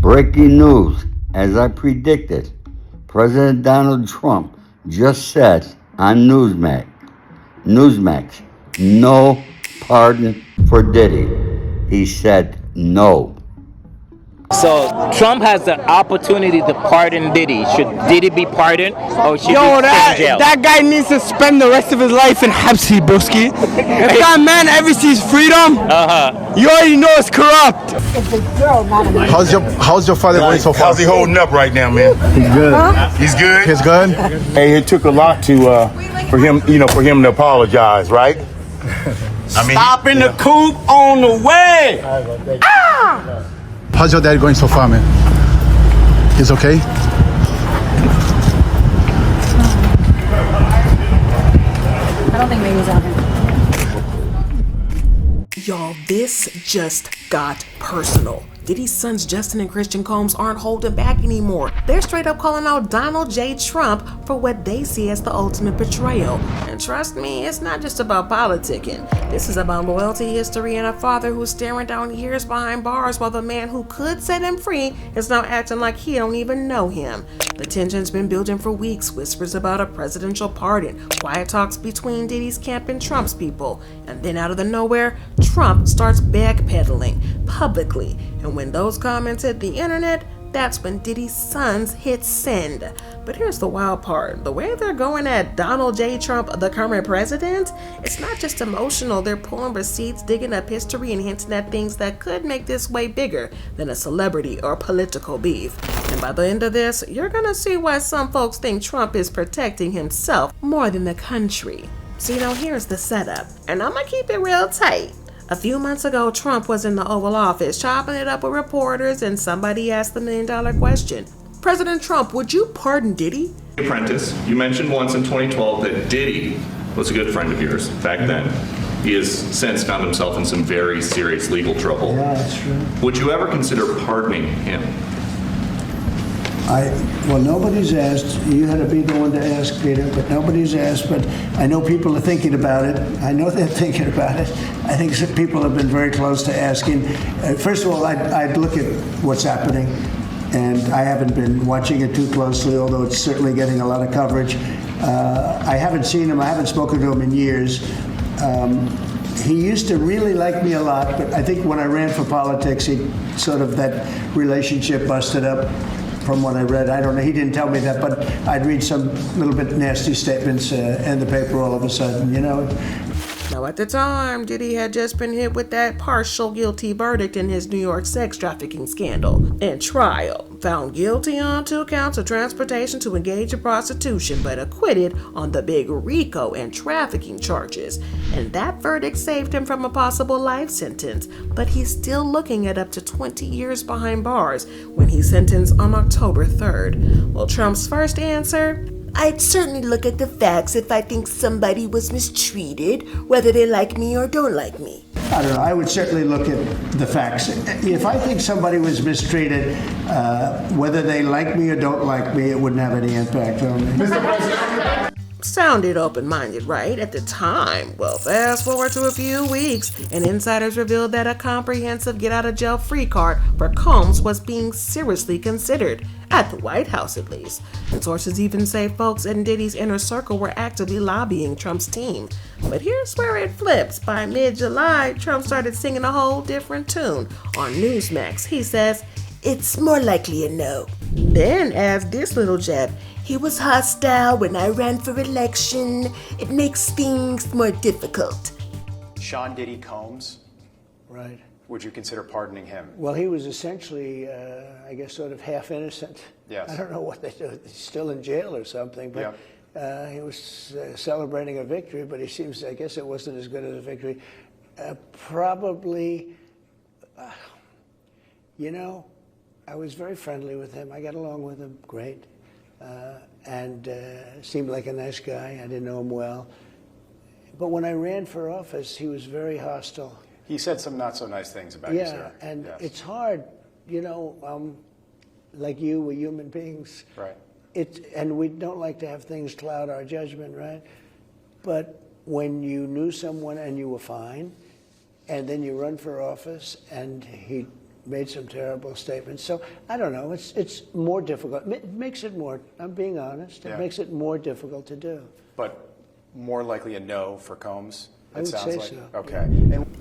Breaking news, as I predicted, President Donald Trump just said on Newsmax, no pardon for Diddy. He said no. So Trump has the opportunity to pardon Diddy. Should Diddy be pardoned or should he Yo, stay in jail? that guy needs to spend the rest of his life in Hepsi, Broski. If that man ever sees freedom, you already know it's corrupt. How's your father going so far? How's he holding up right now, man? He's good. He's good. He's good. Hey, it took a lot for him to apologize, right? I mean, Stop in the coop on the way. How's your dad going so far, man? He's okay? I don't think Mamie's on here. Y'all, this just got personal. Diddy's sons Justin and Christian Combs aren't holding back anymore. They're straight up calling out Donald J. Trump for what they see as the ultimate betrayal. And trust me, it's not just about politicking. This is about loyalty, history, and a father who's staring down years behind bars while the man who could set him free is now acting like he don't even know him. The tension's been building for weeks, whispers about a presidential pardon, quiet talks between Diddy's camp and Trump's people, and then out of the nowhere, Trump starts backpedaling publicly. And when those comments hit the internet, that's when Diddy's sons hit send. But here's the wild part. The way they're going at Donald J. Trump, the current president, it's not just emotional. They're pulling receipts, digging up history, and hinting at things that could make this way bigger than a celebrity or political beef. And by the end of this, you're gonna see why some folks think Trump is protecting himself more than the country. So here's the setup. And I'm gonna keep it real tight. A few months ago, Trump was in the Oval Office chopping it up with reporters, and somebody asked the million-dollar question. President Trump, would you pardon Diddy? Apprentice, you mentioned once in 2012 that Diddy was a good friend of yours back then. He has since found himself in some very serious legal trouble. Yeah, that's true. Would you ever consider pardoning him? Well, nobody's asked. You had to be the one to ask, Peter, but nobody's asked. But I know people are thinking about it. I know they're thinking about it. I think some people have been very close to asking. First of all, I'd look at what's happening, and I haven't been watching it too closely, although it's certainly getting a lot of coverage. I haven't seen him. I haven't spoken to him in years. He used to really like me a lot, but I think when I ran for politics, that relationship busted up. From what I read, I don't know. He didn't tell me that, but I'd read some little bit nasty statements in the paper all of a sudden, Now, at the time, Diddy had just been hit with that partial guilty verdict in his New York sex trafficking scandal. In trial, found guilty on 2 counts of transportation to engage in prostitution, but acquitted on the big RICO and trafficking charges. And that verdict saved him from a possible life sentence, but he's still looking at up to 20 years behind bars when he's sentenced on October 3rd. Well, Trump's first answer? I'd certainly look at the facts if I think somebody was mistreated, whether they like me or don't like me. I don't know. I would certainly look at the facts. If I think somebody was mistreated, whether they like me or don't like me, it wouldn't have any impact on me. Mr. President. Sounded open-minded, right? At the time. Well, fast forward to a few weeks, and insiders revealed that a comprehensive get-out-of-jail-free card for Combs was being seriously considered, at the White House at least. And sources even say folks in Diddy's inner circle were actively lobbying Trump's team. But here's where it flips. By mid-July, Trump started singing a whole different tune. On Newsmax, he says, "It's more likely a no." Then adds this little jab. "He was hostile when I ran for election. It makes things more difficult." Sean Diddy Combs, Right. would you consider pardoning him? Well, he was essentially, I guess, sort of half innocent. Yes. I don't know what they do. He's still in jail or something, but he was celebrating a victory, but I guess it wasn't as good as a victory. Probably, I was very friendly with him. I got along with him great. And seemed like a nice guy. I didn't know him well. But when I ran for office, he was very hostile. He said some not so nice things about you, sir. Yeah, and it's hard, like you, we're human beings. Right. And we don't like to have things cloud our judgment, right? But when you knew someone and you were fine, and then you run for office and he made some terrible statements. So I don't know. It's more difficult. It makes it more. I'm being honest. It makes it more difficult to do. But more likely a no for Combs. I would say so. Okay.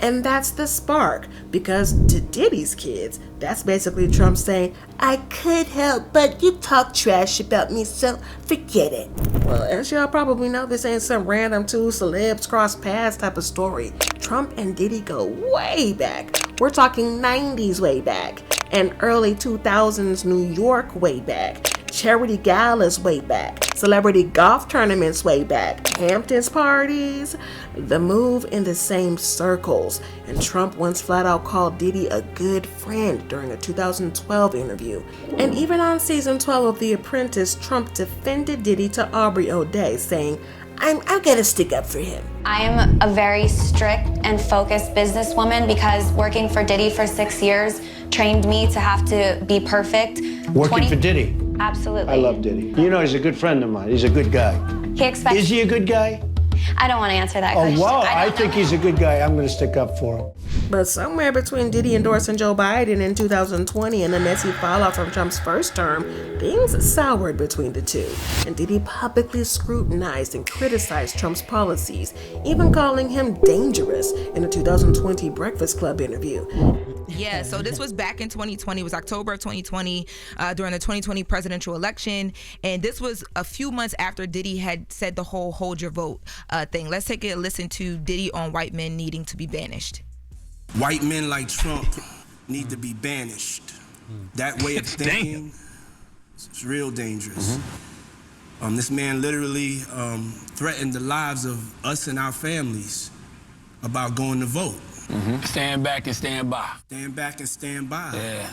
And that's the spark, because to Diddy's kids, that's basically Trump saying, I could help, but you talk trash about me, so forget it. Well, as y'all probably know, this ain't some random two celebs cross paths type of story. Trump and Diddy go way back. We're talking 90s way back, and early 2000s New York way back. Charity galas way back, celebrity golf tournaments way back, Hamptons parties, the move in the same circles. And Trump once flat out called Diddy a good friend during a 2012 interview. And even on season 12 of The Apprentice, Trump defended Diddy to Aubrey O'Day, saying, I'm gonna stick up for him. I am a very strict and focused businesswoman because working for Diddy for 6 years trained me to have to be perfect. Working for Diddy? Absolutely. I love Diddy. You know, he's a good friend of mine. He's a good guy. He expects. Is he a good guy? I don't want to answer that question. Oh, wow. I think he's a good guy. I'm going to stick up for him. But somewhere between Diddy endorsing Joe Biden in 2020 and the messy fallout from Trump's first term, things soured between the two. And Diddy publicly scrutinized and criticized Trump's policies, even calling him dangerous in a 2020 Breakfast Club interview. Yeah, so this was back in 2020. It was October of 2020 during the 2020 presidential election. And this was a few months after Diddy had said the whole hold your vote thing. Let's take a listen to Diddy on white men needing to be banished. White men like Trump need to be banished. That way of thinking is real dangerous. This man literally threatened the lives of us and our families about going to vote. Stand back and stand by. Stand back and stand by. Yeah.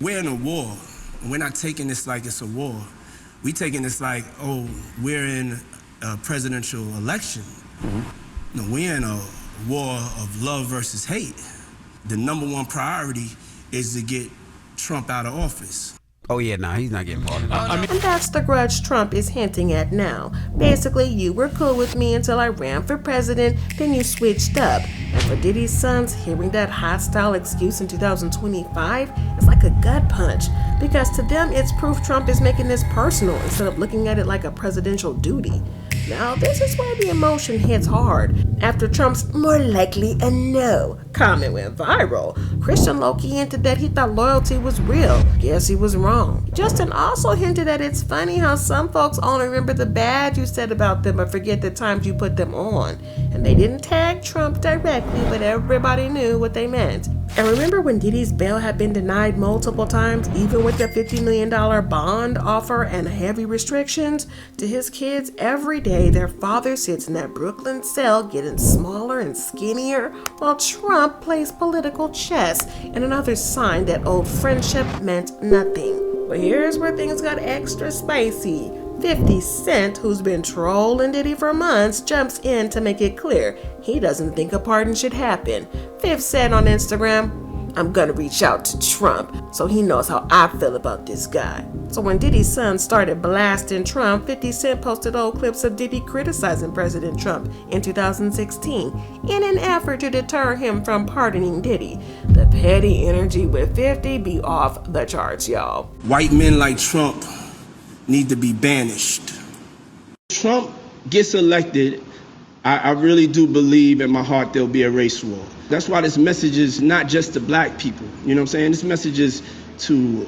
We're in a war. We're not taking this like it's a war. We taking this like, oh, we're in a presidential election. No, we're in a war of love versus hate. The number one priority is to get Trump out of office. Oh yeah, nah, he's not getting part of that. And that's the grudge Trump is hinting at now. Basically, you were cool with me until I ran for president, then you switched up. And for Diddy's sons, hearing that hostile excuse in 2025 is like a gut punch, because to them it's proof Trump is making this personal instead of looking at it like a presidential duty. Now, this is where the emotion hits hard. After Trump's more likely a no comment went viral, Christian Loki hinted that he thought loyalty was real. Guess he was wrong. Justin also hinted that it's funny how some folks only remember the bad you said about them but forget the times you put them on. And they didn't tag Trump directly, but everybody knew what they meant. And remember when Diddy's bail had been denied multiple times, even with the $50 million bond offer and heavy restrictions? To his kids, every day their father sits in that Brooklyn cell getting smaller and skinnier while Trump plays political chess, and another sign that old friendship meant nothing. But here's where things got extra spicy. 50 Cent, who's been trolling Diddy for months, jumps in to make it clear he doesn't think a pardon should happen. 50 said on Instagram, I'm gonna reach out to Trump so he knows how I feel about this guy. So when Diddy's son started blasting Trump, 50 Cent posted old clips of Diddy criticizing President Trump in 2016 in an effort to deter him from pardoning Diddy. The petty energy with 50 be off the charts, y'all. White men like Trump need to be banished. Trump gets elected, I really do believe in my heart there'll be a race war. That's why this message is not just to black people. You know what I'm saying? This message is to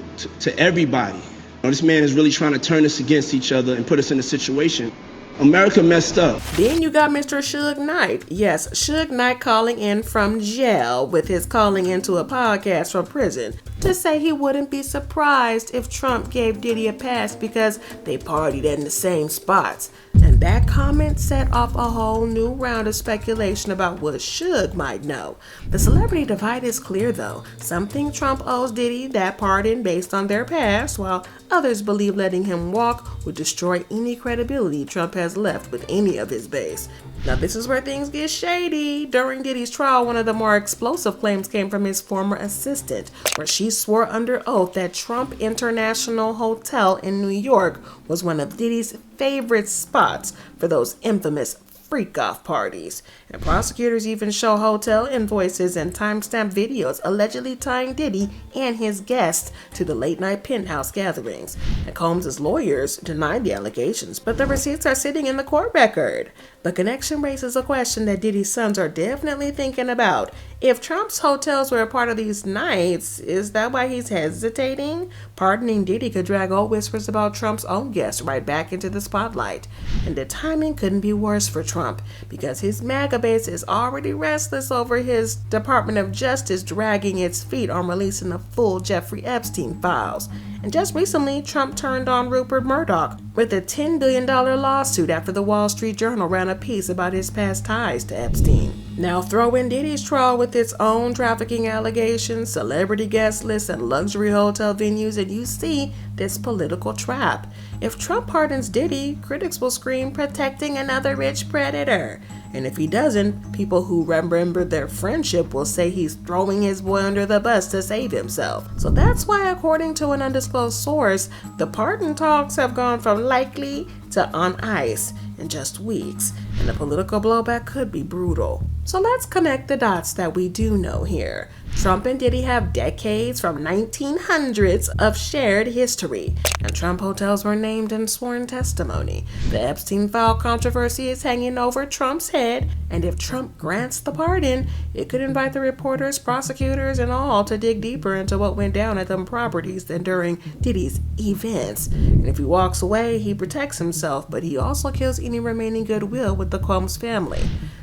everybody. This man is really trying to turn us against each other and put us in a situation. America messed up. Then you got Mr. Suge Knight. Yes, Suge Knight calling in from jail with his calling into a podcast from prison to say he wouldn't be surprised if Trump gave Diddy a pass because they partied in the same spots. And that comment set off a whole new round of speculation about what Suge might know. The celebrity divide is clear though. Some think Trump owes Diddy that pardon based on their past, while others believe letting him walk would destroy any credibility Trump has left with any of his base. Now this is where things get shady. During Diddy's trial, one of the more explosive claims came from his former assistant, where she swore under oath that Trump International Hotel in New York was one of Diddy's favorite spots for those infamous freak-off parties. And prosecutors even show hotel invoices and timestamp videos allegedly tying Diddy and his guests to the late-night penthouse gatherings. And Combs' lawyers denied the allegations, but the receipts are sitting in the court record. The connection raises a question that Diddy's sons are definitely thinking about. If Trump's hotels were a part of these nights, is that why he's hesitating? Pardoning Diddy could drag old whispers about Trump's own guests right back into the spotlight. And the timing couldn't be worse for Trump, because his MAGA base is already restless over his Department of Justice dragging its feet on releasing the full Jeffrey Epstein files. And just recently, Trump turned on Rupert Murdoch with a $10 billion lawsuit after the Wall Street Journal ran a piece about his past ties to Epstein. Now throw in Diddy's trial with its own trafficking allegations, celebrity guest lists, and luxury hotel venues, and you see this political trap. If Trump pardons Diddy, critics will scream, protecting another rich predator. And if he doesn't, people who remember their friendship will say he's throwing his boy under the bus to save himself. So that's why, according to an undisclosed source, the pardon talks have gone from likely to on ice in just weeks, and the political blowback could be brutal. So let's connect the dots that we do know here. Trump and Diddy have decades from 1900s of shared history, and Trump hotels were named in sworn testimony. The Epstein file controversy is hanging over Trump's head, and if Trump grants the pardon, it could invite the reporters, prosecutors, and all to dig deeper into what went down at them properties than during Diddy's events. And if he walks away, he protects himself, but he also kills any remaining goodwill with the Combs family.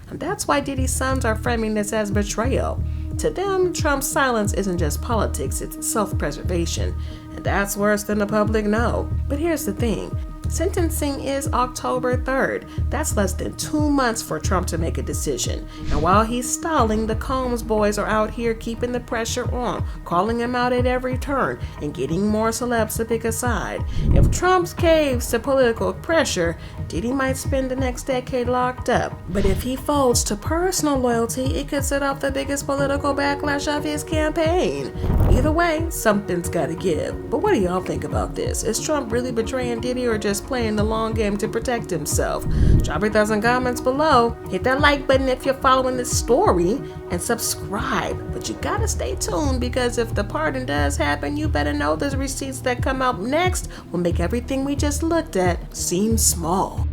And that's why Diddy's sons are framing this as betrayal. To them, Trump's silence isn't just politics, it's self-preservation. And that's worse than the public know. But here's the thing. Sentencing is October 3rd. That's less than 2 months for Trump to make a decision. And while he's stalling, the Combs boys are out here keeping the pressure on, calling him out at every turn, and getting more celebs to pick a side. If Trump caves to political pressure, Diddy might spend the next decade locked up. But if he folds to personal loyalty, it could set off the biggest political backlash of his campaign. Either way, something's gotta give. But what do y'all think about this? Is Trump really betraying Diddy or just playing the long game to protect himself? Drop your thoughts and comments below. Hit that like button if you're following this story, and subscribe. But you gotta stay tuned, because if the pardon does happen, you better know the receipts that come out next will make everything we just looked at seem small.